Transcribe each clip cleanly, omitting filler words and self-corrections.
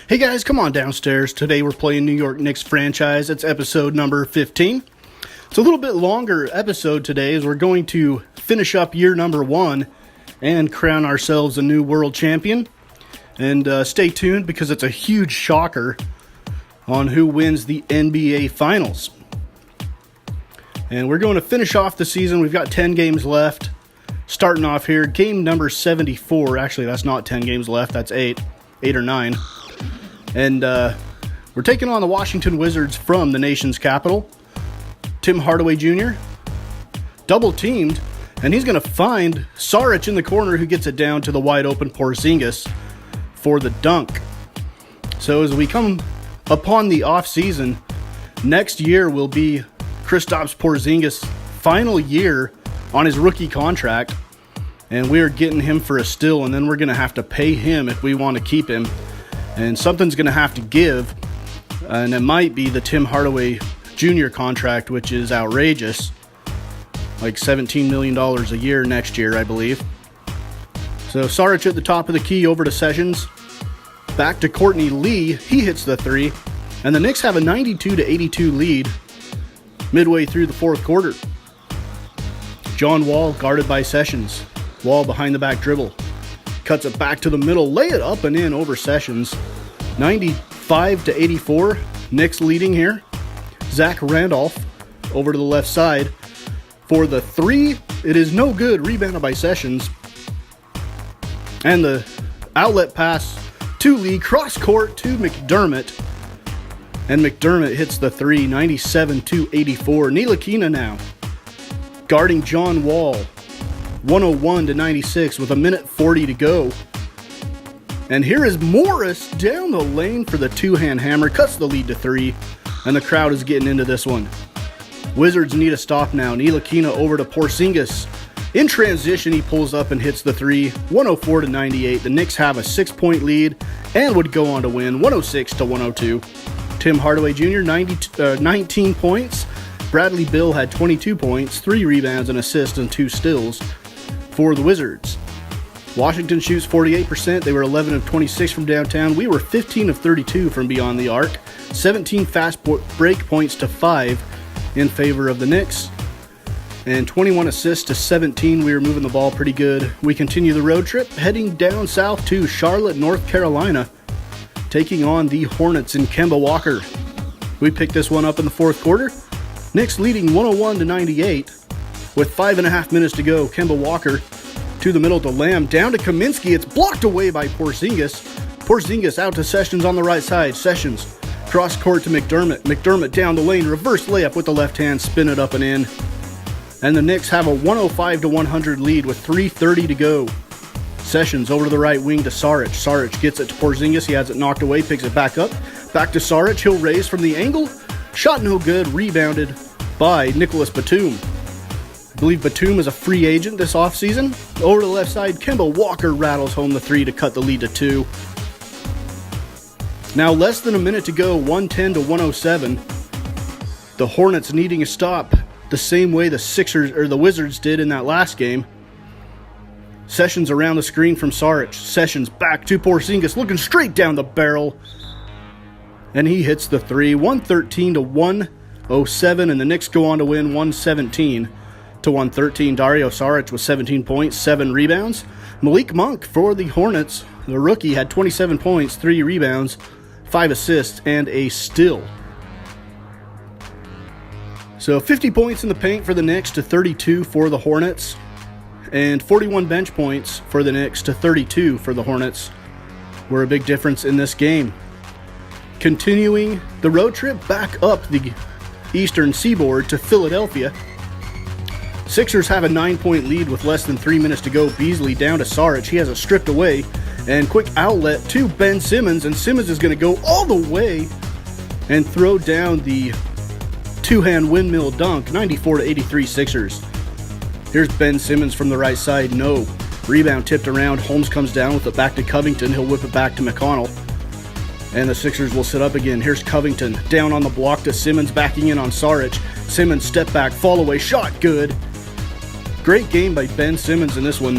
Hey guys, come on downstairs. Today we're playing New York Knicks franchise. It's episode number 15. It's a little bit longer episode today as we're going to finish up year number 1 and crown ourselves a new world champion. And stay tuned because it's a huge shocker on who wins the NBA Finals. And we're going to finish off the season. We've got 10 games left. Starting off here, game number 74. Actually, that's not 10 games left. That's 8 or 9. And we're taking on the Washington Wizards from the nation's capital. Tim Hardaway Jr. double teamed, and he's going to find Saric in the corner, who gets it down to the wide open Porzingis for the dunk. So as we come upon the off season, next year will be Kristaps Porzingis' final year on his rookie contract, and we're getting him for a steal, and then we're going to have to pay him if we want to keep him. And something's going to have to give, and it might be the Tim Hardaway Jr. contract, which is outrageous, like $17 million a year next year, I believe. So Saric at the top of the key, over to Sessions, back to Courtney Lee. He hits the three, and the Knicks have a 92-82 lead midway through the fourth quarter. John Wall guarded by Sessions. Wall behind the back dribble. Cuts it back to the middle, lay it up and in over Sessions. 95-84, Knicks leading here. Zach Randolph over to the left side for the three. It is no good, rebounded by Sessions. And the outlet pass to Lee, cross court to McDermott. And McDermott hits the three, 97-84. Ntilikina now guarding John Wall. 101-96 with a minute 40 to go. And here is Morris down the lane for the two-hand hammer, cuts the lead to 3, and the crowd is getting into this one. Wizards need a stop now. Ntilikina over to Porzingis. In transition, he pulls up and hits the 3, 104-98. The Knicks have a 6-point lead and would go on to win 106-102. Tim Hardaway Jr., 19 points. Bradley Beal had 22 points, 3 rebounds, an assist, and 2 steals for the Wizards. Washington shoots 48%. They were 11 of 26 from downtown. We were 15 of 32 from beyond the arc. 17 fast break points to 5 in favor of the Knicks. And 21 assists to 17. We were moving the ball pretty good. We continue the road trip, heading down south to Charlotte, North Carolina, taking on the Hornets in Kemba Walker. We picked this one up in the fourth quarter. Knicks leading 101-98 with 5.5 minutes to go. Kemba Walker to the middle to Lamb, down to Kaminsky. It's blocked away by Porzingis. Porzingis out to Sessions on the right side. Sessions cross court to McDermott. McDermott down the lane, reverse layup with the left hand, spin it up and in. And the Knicks have a 105-100 lead with 3:30 to go. Sessions over to the right wing to Saric. Saric gets it to Porzingis. He has it knocked away, picks it back up. Back to Saric. He'll raise from the angle. Shot no good, rebounded by Nicholas Batum. I believe Batum is a free agent this offseason. Over to the left side, Kemba Walker rattles home the 3 to cut the lead to 2. Now less than a minute to go, 110-107. The Hornets needing a stop the same way the Wizards did in that last game. Sessions around the screen from Saric. Sessions back to Porzingis, looking straight down the barrel. And he hits the 3, 113-107, and the Knicks go on to win 117-113. Dario Saric with 17 points, 7 rebounds. Malik Monk for the Hornets, the rookie, had 27 points, 3 rebounds, 5 assists, and a steal. So 50 points in the paint for the Knicks to 32 for the Hornets, and 41 bench points for the Knicks to 32 for the Hornets were a big difference in this game. Continuing the road trip back up the eastern seaboard to Philadelphia. Sixers have a 9-point lead with less than 3 minutes to go. Beasley down to Saric. He has it stripped away. And quick outlet to Ben Simmons. And Simmons is going to go all the way and throw down the two-hand windmill dunk. 94-83 Sixers. Here's Ben Simmons from the right side. No. Rebound tipped around. Holmes comes down with it back to Covington. He'll whip it back to McConnell. And the Sixers will sit up again. Here's Covington down on the block to Simmons, backing in on Saric. Simmons step back, fall away, shot good. Great game by Ben Simmons in this one.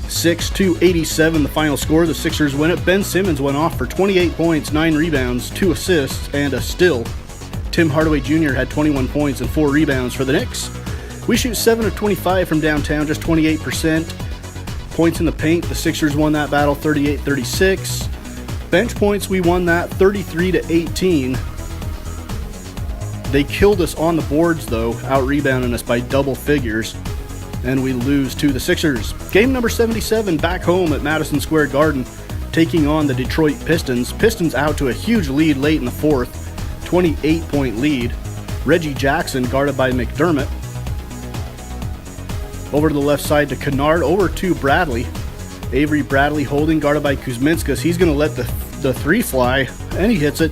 106-87 the final score. The Sixers win it. Ben Simmons went off for 28 points, 9 rebounds, 2 assists, and a steal. Tim Hardaway Jr. had 21 points and 4 rebounds for the Knicks. We shoot 7 of 25 from downtown, just 28%. Points in the paint, the Sixers won that battle 38-36. Bench points, we won that 33-18. They killed us on the boards, though, out-rebounding us by double figures, and we lose to the Sixers. Game number 77, back home at Madison Square Garden, taking on the Detroit Pistons. Pistons out to a huge lead late in the fourth, 28-point lead. Reggie Jackson guarded by McDermott. Over to the left side to Kennard, over to Bradley. Avery Bradley holding, guarded by Kuzminskas. He's going to let the three fly, and he hits it.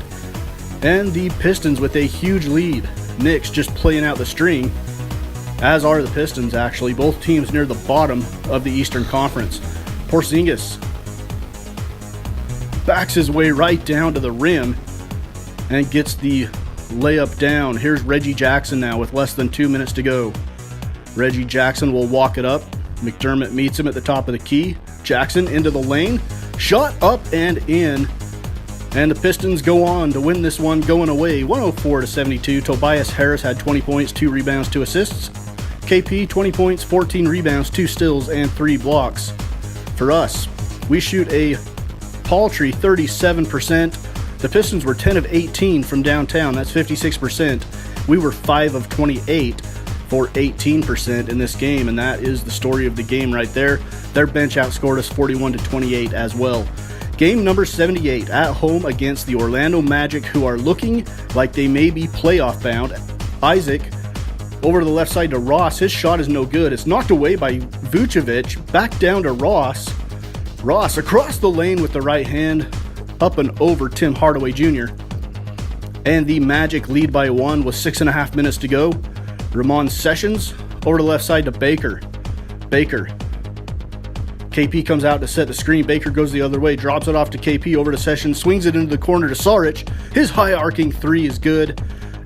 And the Pistons with a huge lead. Knicks just playing out the string, as are the Pistons, actually. Both teams near the bottom of the Eastern Conference. Porzingis backs his way right down to the rim and gets the layup down. Here's Reggie Jackson now with less than 2 minutes to go. Reggie Jackson will walk it up. McDermott meets him at the top of the key. Jackson into the lane. Shot up and in. And the Pistons go on to win this one going away 104-72. Tobias Harris had 20 points, 2 rebounds, 2 assists. KP 20 points, 14 rebounds, 2 steals, and 3 blocks. For us, we shoot a paltry 37%. The Pistons were 10 of 18 from downtown. That's 56%. We were 5 of 28 for 18% in this game, and that is the story of the game right there. Their bench outscored us 41-28 as well. Game number 78 at home against the Orlando Magic, who are looking like they may be playoff bound. Isaac over to the left side to Ross. His shot is no good. It's knocked away by Vucevic. Back down to Ross. Ross across the lane with the right hand, up and over Tim Hardaway Jr. And the Magic lead by 1 with 6.5 minutes to go. Ramon Sessions over to the left side to Baker. KP comes out to set the screen. Baker goes the other way, drops it off to KP, over to Sessions, swings it into the corner to Saric. His high arcing three is good,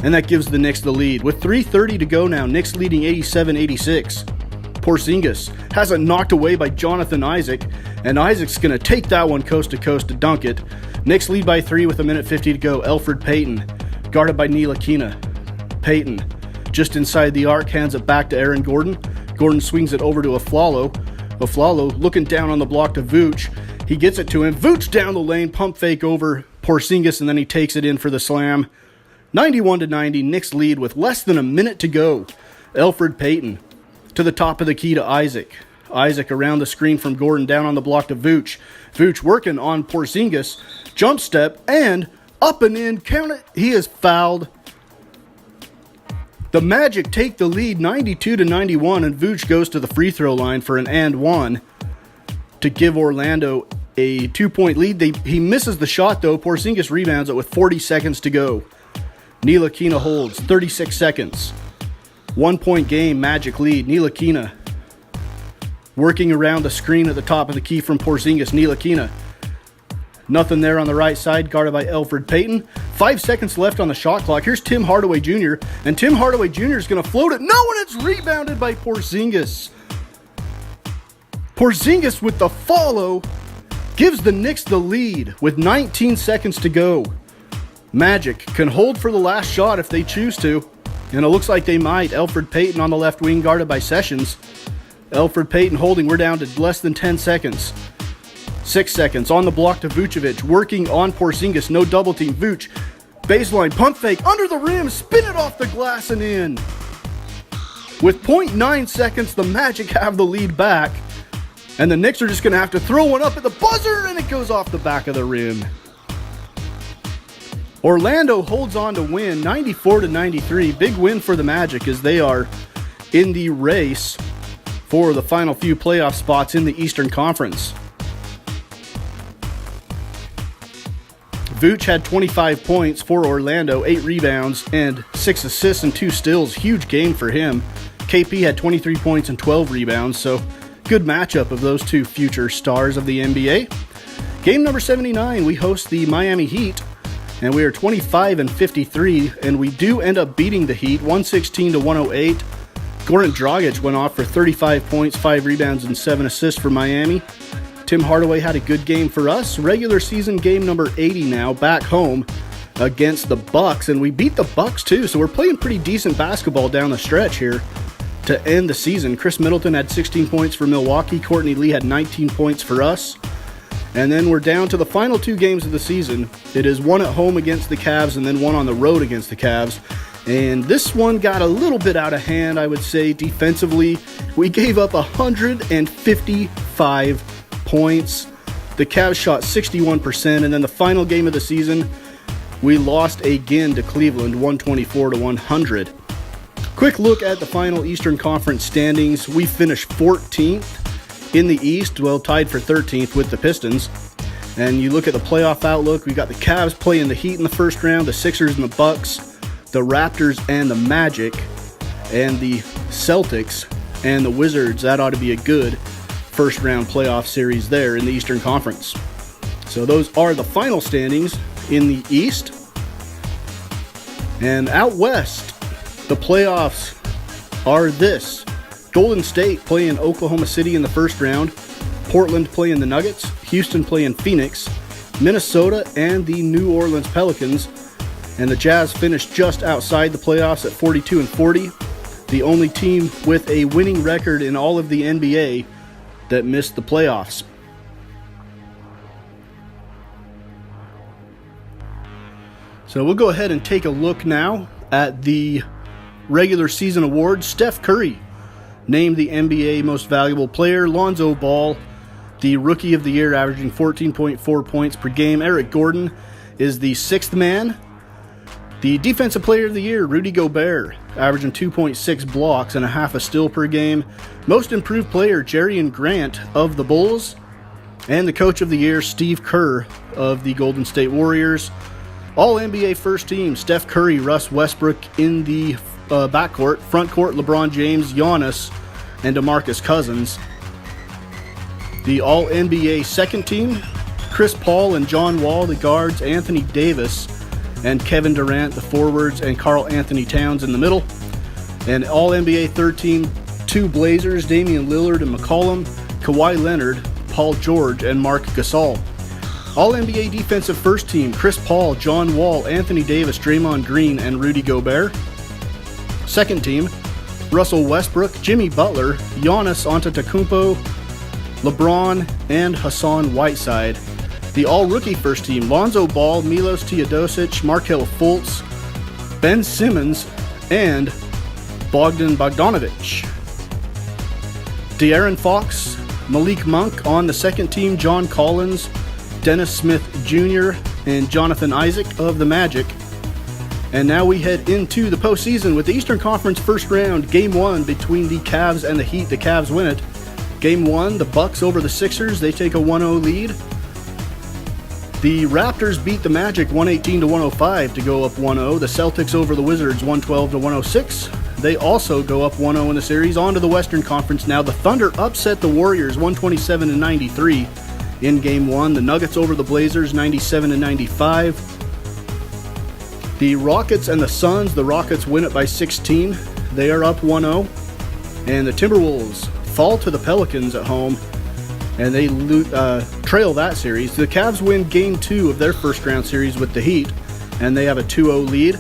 and that gives the Knicks the lead. With 3:30 to go now, Knicks leading 87-86. Porzingis has it knocked away by Jonathan Isaac, and Isaac's going to take that one coast to coast to dunk it. Knicks lead by 3 with 1:50 to go. Elfrid Payton, guarded by Ntilikina. Payton, just inside the arc, hands it back to Aaron Gordon. Gordon swings it over to Aflalo. Aflalo looking down on the block to Vooch. He gets it to him. Vooch down the lane, pump fake over Porzingis, and then he takes it in for the slam. 91-90, Knicks lead with less than a minute to go. Elfrid Payton to the top of the key to Isaac. Isaac around the screen from Gordon, down on the block to Vooch. Vooch working on Porzingis. Jump step and up and in. Count it. He is fouled. The Magic take the lead 92-91, and Vooch goes to the free throw line for an and one to give Orlando a 2-point lead. He misses the shot, though. Porzingis rebounds it with 40 seconds to go. Ntilikina holds 36 seconds. 1-point game, Magic lead. Ntilikina working around the screen at the top of the key from Porzingis. Ntilikina. Nothing there on the right side, guarded by Elfrid Payton. 5 seconds left on the shot clock. Here's Tim Hardaway Jr., and Tim Hardaway Jr. is going to float it. No, and it's rebounded by Porzingis. Porzingis with the follow gives the Knicks the lead with 19 seconds to go. Magic can hold for the last shot if they choose to, and it looks like they might. Elfrid Payton on the left wing, guarded by Sessions. Elfrid Payton holding. We're down to less than 10 seconds. 6 seconds on the block to Vucevic, working on Porzingis. No double team. Vooch, baseline, pump fake, under the rim, spin it off the glass and in. With 0.9 seconds, the Magic have the lead back, and the Knicks are just going to have to throw one up at the buzzer, and it goes off the back of the rim. Orlando holds on to win 94-93. Big win for the Magic as they are in the race for the final few playoff spots in the Eastern Conference. Vooch had 25 points for Orlando, 8 rebounds, and 6 assists and 2 steals. Huge game for him. KP had 23 points and 12 rebounds, so good matchup of those two future stars of the NBA. Game number 79, we host the Miami Heat, and we are 25-53, and we do end up beating the Heat 116-108. Goran Dragic went off for 35 points, 5 rebounds, and 7 assists for Miami. Tim Hardaway had a good game for us. Regular season game number 80 now, back home against the Bucks, and we beat the Bucks too, so we're playing pretty decent basketball down the stretch here to end the season. Chris Middleton had 16 points for Milwaukee. Courtney Lee had 19 points for us. And then we're down to the final 2 games of the season. It is one at home against the Cavs and then one on the road against the Cavs. And this one got a little bit out of hand, I would say, defensively. We gave up 155 points. The Cavs shot 61%, and then the final game of the season, we lost again to Cleveland, 124-100. Quick look at the final Eastern Conference standings. We finished 14th in the East, well, tied for 13th with the Pistons. And you look at the playoff outlook, we got the Cavs playing the Heat in the first round, the Sixers and the Bucks, the Raptors and the Magic, and the Celtics and the Wizards. That ought to be a good first round playoff series there in the Eastern Conference. So those are the final standings in the East. And out west, the playoffs are this. Golden State playing Oklahoma City in the first round, Portland playing the Nuggets, Houston playing Phoenix, Minnesota and the New Orleans Pelicans, and the Jazz finished just outside the playoffs at 42-40, the only team with a winning record in all of the NBA that missed the playoffs. So we'll go ahead and take a look now at the regular season awards. Steph Curry named the NBA Most Valuable Player. Lonzo Ball, the Rookie of the Year, averaging 14.4 points per game. Eric Gordon is the 6th man. The Defensive Player of the Year, Rudy Gobert, averaging 2.6 blocks and a half a steal per game. Most Improved Player, Jerian Grant of the Bulls. And the Coach of the Year, Steve Kerr of the Golden State Warriors. All NBA First Team, Steph Curry, Russ Westbrook in the backcourt. Front court, LeBron James, Giannis, and DeMarcus Cousins. The All NBA Second Team, Chris Paul and John Wall, the guards, Anthony Davis and Kevin Durant, the forwards, and Karl Anthony Towns in the middle. And All NBA Third Team, 2 Blazers, Damian Lillard and McCollum, Kawhi Leonard, Paul George, and Marc Gasol. All NBA Defensive First Team, Chris Paul, John Wall, Anthony Davis, Draymond Green, and Rudy Gobert. Second Team, Russell Westbrook, Jimmy Butler, Giannis Antetokounmpo, LeBron, and Hassan Whiteside. The All-Rookie First Team, Lonzo Ball, Milos Teodosic, Markelle Fultz, Ben Simmons, and Bogdan Bogdanovic. De'Aaron Fox, Malik Monk. On the second team, John Collins, Dennis Smith Jr., and Jonathan Isaac of the Magic. And now we head into the postseason with the Eastern Conference first round, Game 1 between the Cavs and the Heat. The Cavs win it. Game 1, the Bucks over the Sixers. They take a 1-0 lead. The Raptors beat the Magic 118-105 to go up 1-0. The Celtics over the Wizards 112-106. They also go up 1-0 in the series. On to the Western Conference now. The Thunder upset the Warriors 127-93 in Game 1. The Nuggets over the Blazers 97-95. The Rockets and the Suns. The Rockets win it by 16. They are up 1-0. And the Timberwolves fall to the Pelicans at home, and they trail that series. The Cavs win Game 2 of their first round series with the Heat, and they have a 2-0 lead.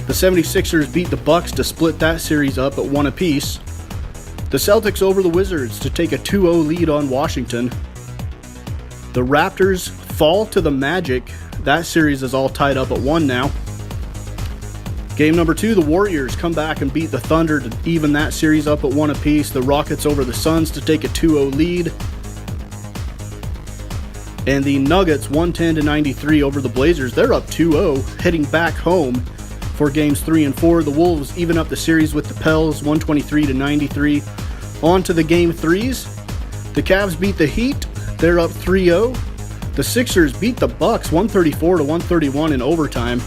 The 76ers beat the Bucks to split that series up at 1 apiece. The Celtics over the Wizards to take a 2-0 lead on Washington. The Raptors fall to the Magic. That series is all tied up at 1 now. Game number 2, the Warriors come back and beat the Thunder to even that series up at 1 apiece. The Rockets over the Suns to take a 2-0 lead. And the Nuggets 110-93 over the Blazers. They're up 2-0, heading back home for games 3 and 4. The Wolves even up the series with the Pels 123-93. On to the game 3s. The Cavs beat the Heat. They're up 3-0. The Sixers beat the Bucks 134-131 in overtime,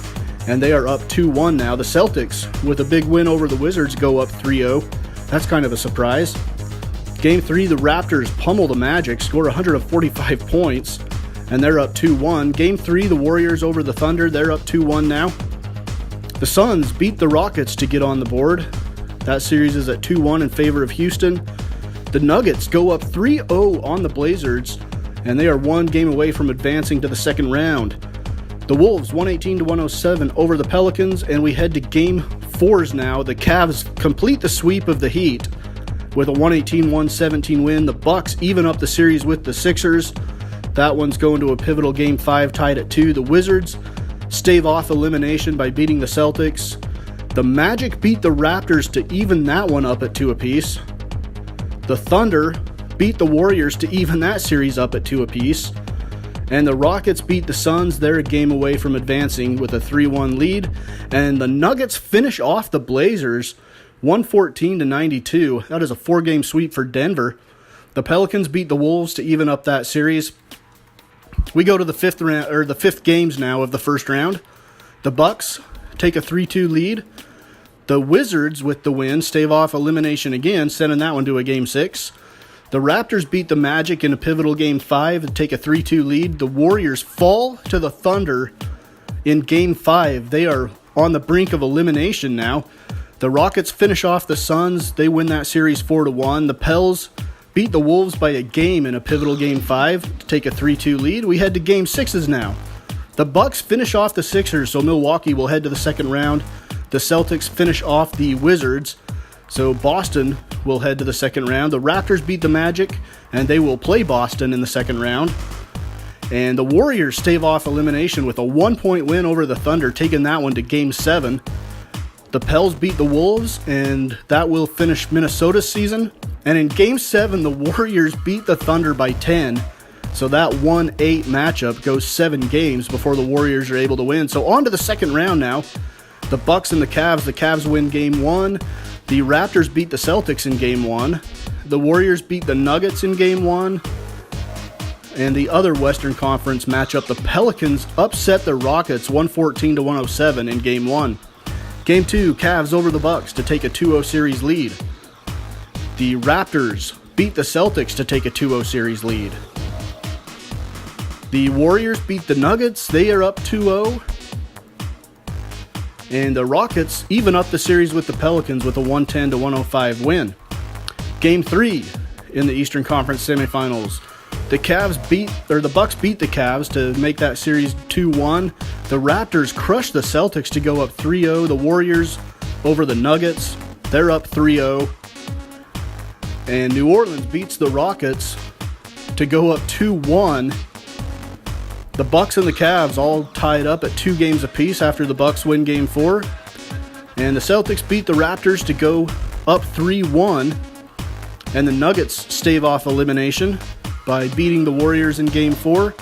and they are up 2-1 now. The Celtics, with a big win over the Wizards, go up 3-0. That's kind of a surprise. Game 3, the Raptors pummel the Magic, score 145 points, and they're up 2-1. Game 3, the Warriors over the Thunder, they're up 2-1 now. The Suns beat the Rockets to get on the board. That series is at 2-1 in favor of Houston. The Nuggets go up 3-0 on the Blazers, and they are one game away from advancing to the second round. The Wolves 118-107 over the Pelicans, and we head to Game 4s now. The Cavs complete the sweep of the Heat with a 118-117 win. The Bucks even up the series with the Sixers. That one's going to a pivotal Game 5 tied at 2. The Wizards stave off elimination by beating the Celtics. The Magic beat the Raptors to even that one up at 2 apiece. The Thunder beat the Warriors to even that series up at 2 apiece. And the Rockets beat the Suns. They're a game away from advancing with a 3-1 lead. And the Nuggets finish off the Blazers 114-92. That is a 4-game sweep for Denver. The Pelicans beat the Wolves to even up that series. We go to the fifth games now of the first round. The Bucks take a 3-2 lead. The Wizards, with the win, stave off elimination again, sending that one to a Game 6. The Raptors beat the Magic in a pivotal Game 5 and take a 3-2 lead. The Warriors fall to the Thunder in Game 5. They are on the brink of elimination now. The Rockets finish off the Suns. They win that series 4-1. The Pels beat the Wolves by a game in a pivotal Game 5 to take a 3-2 lead. We head to Game 6s now. The Bucks finish off the Sixers, so Milwaukee will head to the second round. The Celtics finish off the Wizards, so Boston will head to the second round. The Raptors beat the Magic, and they will play Boston in the second round. And the Warriors stave off elimination with a 1-point win over the Thunder, taking that one to Game 7. The Pels beat the Wolves, and that will finish Minnesota's season. And in Game 7, the Warriors beat the Thunder by 10. So that 1-8 matchup goes 7 games before the Warriors are able to win. So on to the second round now. The Bucks and the Cavs. The Cavs win Game 1. The Raptors beat the Celtics in Game 1. The Warriors beat the Nuggets in Game 1. And the other Western Conference matchup, the Pelicans upset the Rockets 114-107 in Game 1. Game 2, Cavs over the Bucks to take a 2-0 series lead. The Raptors beat the Celtics to take a 2-0 series lead. The Warriors beat the Nuggets. They are up 2-0. And the Rockets even up the series with the Pelicans with a 110-105 win. Game 3 in the Eastern Conference semifinals. The Bucks beat the Cavs to make that series 2-1. The Raptors crushed the Celtics to go up 3-0. The Warriors over the Nuggets. They're up 3-0. And New Orleans beats the Rockets to go up 2-1. The Bucks and the Cavs all tied up at 2 games apiece after the Bucks win Game 4. And the Celtics beat the Raptors to go up 3-1. And the Nuggets stave off elimination by beating the Warriors in Game 4.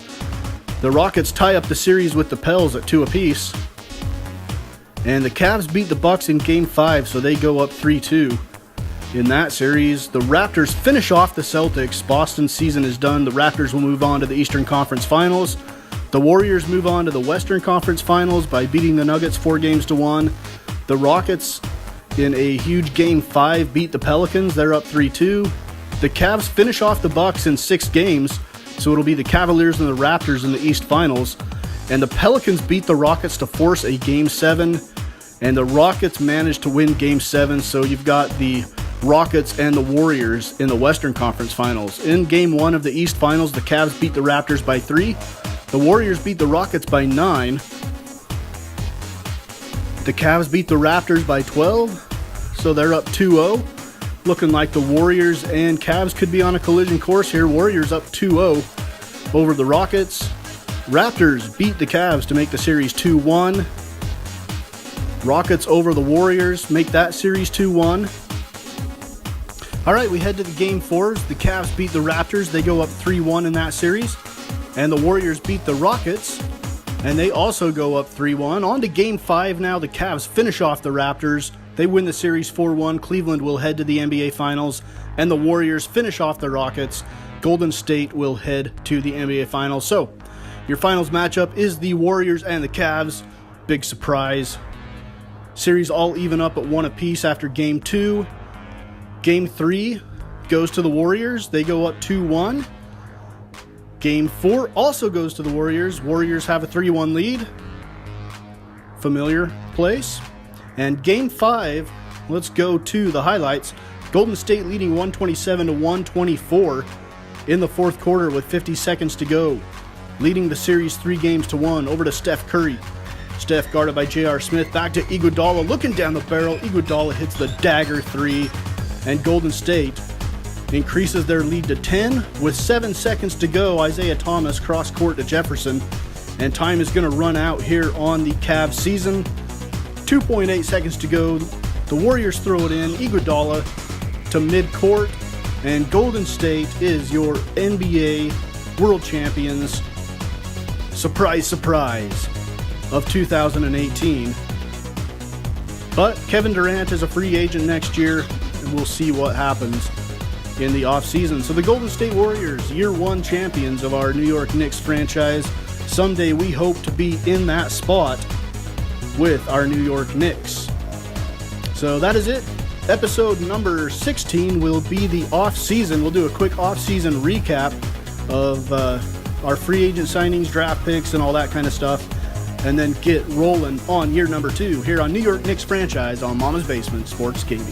The Rockets tie up the series with the Pels at 2 apiece. And the Cavs beat the Bucks in Game 5, so they go up 3-2. In that series, the Raptors finish off the Celtics. Boston's season is done. The Raptors will move on to the Eastern Conference Finals. The Warriors move on to the Western Conference Finals by beating the Nuggets 4-1. The Rockets, in a huge Game 5, beat the Pelicans. They're up 3-2. The Cavs finish off the Bucks in 6 games, so it'll be the Cavaliers and the Raptors in the East Finals. And the Pelicans beat the Rockets to force a Game 7, and the Rockets managed to win Game 7, so you've got the Rockets and the Warriors in the Western Conference Finals. In Game 1 of the East Finals, the Cavs beat the Raptors by 3. The Warriors beat the Rockets by 9. The Cavs beat the Raptors by 12, so they're up 2-0. Looking like the Warriors and Cavs could be on a collision course here. Warriors up 2-0 over the Rockets. Raptors beat the Cavs to make the series 2-1. Rockets over the Warriors make that series 2-1. All right, we head to the Game 4s. The Cavs beat the Raptors. They go up 3-1 in that series. And the Warriors beat the Rockets, and they also go up 3-1. On to Game 5 now. The Cavs finish off the Raptors. They win the series 4-1. Cleveland will head to the NBA Finals, and the Warriors finish off the Rockets. Golden State will head to the NBA Finals. So, your finals matchup is the Warriors and the Cavs. Big surprise. Series all even up at 1 apiece after Game 2. Game 3 goes to the Warriors. They go up 2-1. Game 4 also goes to the Warriors. Warriors have a 3-1 lead. Familiar place. And Game 5 let's go to the highlights. Golden State leading 127-124 in the fourth quarter with 50 seconds to go. Leading the series 3-1 over to Steph Curry. Steph guarded by J.R. Smith, back to Iguodala, looking down the barrel. Iguodala hits the dagger 3, and Golden State increases their lead to 10 with 7 seconds to go. Isaiah Thomas cross court to Jefferson, and time is going to run out here on the Cavs season. 2.8 seconds to go. The Warriors throw it in. Iguodala to midcourt, and Golden State is your NBA World Champions. Surprise, surprise, of 2018. But Kevin Durant is a free agent next year, and we'll see what happens in the offseason. So the Golden State Warriors, year one champions of our New York Knicks franchise. Someday we hope to be in that spot with our New York Knicks. So that is it. Episode number 16 will be the off-season. We'll do a quick off-season recap of our free agent signings, draft picks, and all that kind of stuff, and then get rolling on year number 2 here on New York Knicks franchise on Mama's Basement Sports Gaming.